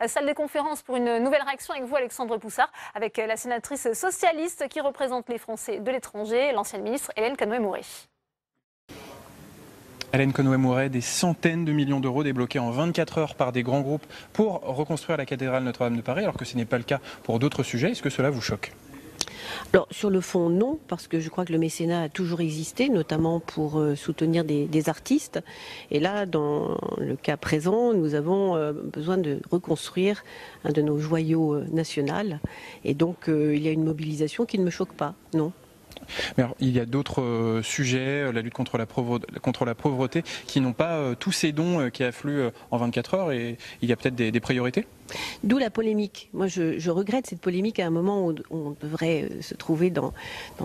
Salle des conférences pour une nouvelle réaction avec vous, Alexandre Poussard, avec la sénatrice socialiste qui représente les Français de l'étranger, l'ancienne ministre Hélène Conway-Mouret. Hélène Conway-Mouret, des centaines de millions d'euros débloqués en 24 heures par des grands groupes pour reconstruire la cathédrale Notre-Dame de Paris, alors que ce n'est pas le cas pour d'autres sujets. Est-ce que cela vous choque ? Alors, sur le fond, non, parce que je crois que le mécénat a toujours existé, notamment pour soutenir des artistes. Et là, dans le cas présent, nous avons besoin de reconstruire un de nos joyaux nationaux. Et donc, il y a une mobilisation qui ne me choque pas, non. Mais alors, il y a d'autres sujets, la lutte contre la pauvreté, qui n'ont pas tous ces dons qui affluent en 24 heures, et il y a peut-être des priorités ? D'où la polémique. Moi, je regrette cette polémique à un moment où on devrait se trouver dans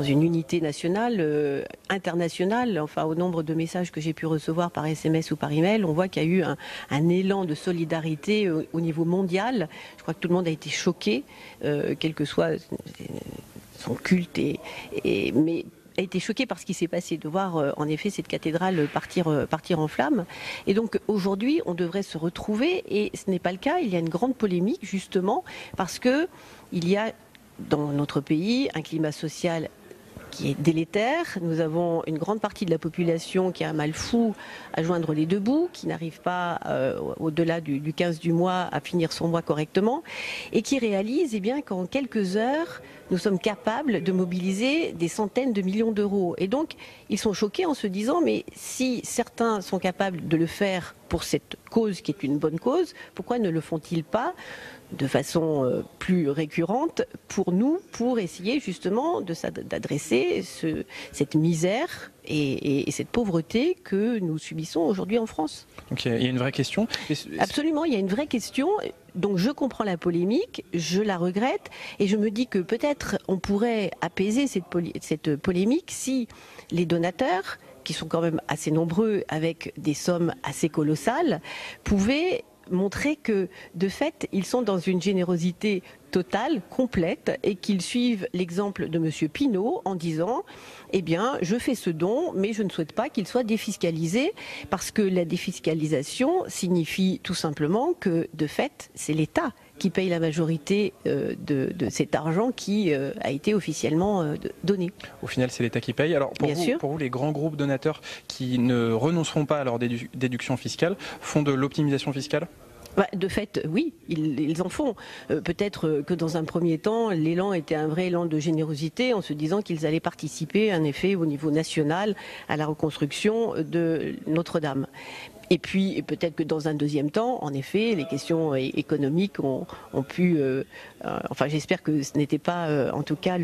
une unité nationale, internationale. Enfin, au nombre de messages que j'ai pu recevoir par SMS ou par email, on voit qu'il y a eu un élan de solidarité au niveau mondial. Je crois que tout le monde a été choqué, quel que soit son culte, mais a été choqué par ce qui s'est passé, de voir en effet cette cathédrale partir en flammes. Et donc aujourd'hui, on devrait se retrouver, et ce n'est pas le cas. Il y a une grande polémique justement parce que il y a dans notre pays un climat social qui est délétère. Nous avons une grande partie de la population qui a un mal fou à joindre les deux bouts, qui n'arrive pas au-delà du 15 du mois à finir son mois correctement, et qui réalise qu'en quelques heures, nous sommes capables de mobiliser des centaines de millions d'euros. Et donc, ils sont choqués en se disant, mais si certains sont capables de le faire pour cette cause qui est une bonne cause, pourquoi ne le font-ils pas de façon plus récurrente pour nous, pour essayer justement d'adresser cette misère et cette pauvreté que nous subissons aujourd'hui en France. Donc il y a une vraie question. Absolument, il y a une vraie question. Donc je comprends la polémique, je la regrette, et je me dis que peut-être on pourrait apaiser cette polémique si les donateurs, qui sont quand même assez nombreux avec des sommes assez colossales, pouvaient montrer que, de fait, ils sont dans une générosité totale, complète, et qu'ils suivent l'exemple de M. Pinault en disant « Eh bien, je fais ce don, mais je ne souhaite pas qu'il soit défiscalisé », parce que la défiscalisation signifie tout simplement que, de fait, c'est l'État qui paye la majorité de cet argent qui a été officiellement donné. Au final, c'est l'État qui paye. Alors, pour vous, les grands groupes donateurs qui ne renonceront pas à leur déduction fiscale font de l'optimisation fiscale ? De fait, oui, ils en font. Peut-être que dans un premier temps, l'élan était un vrai élan de générosité en se disant qu'ils allaient participer, en effet, au niveau national, à la reconstruction de Notre-Dame. Et puis, peut-être que dans un deuxième temps, en effet, les questions économiques ont pu... enfin, j'espère que ce n'était pas, en tout cas,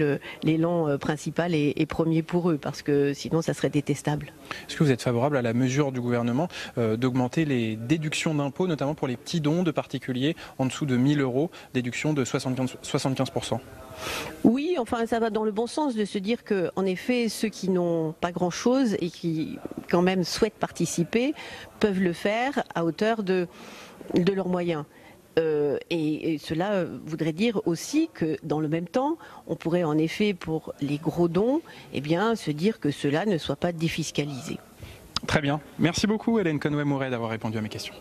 l'élan principal et premier pour eux, parce que sinon, ça serait détestable. Est-ce que vous êtes favorable à la mesure du gouvernement d'augmenter les déductions d'impôts, notamment pour les petits dons de particuliers en dessous de 1 000 €, déduction de 75%? Oui, enfin ça va dans le bon sens de se dire que, en effet, ceux qui n'ont pas grand-chose et qui quand même souhaitent participer peuvent le faire à hauteur de leurs moyens. Et cela voudrait dire aussi que dans le même temps, on pourrait en effet pour les gros dons, se dire que cela ne soit pas défiscalisé. Très bien. Merci beaucoup Hélène Conway-Mouret d'avoir répondu à mes questions.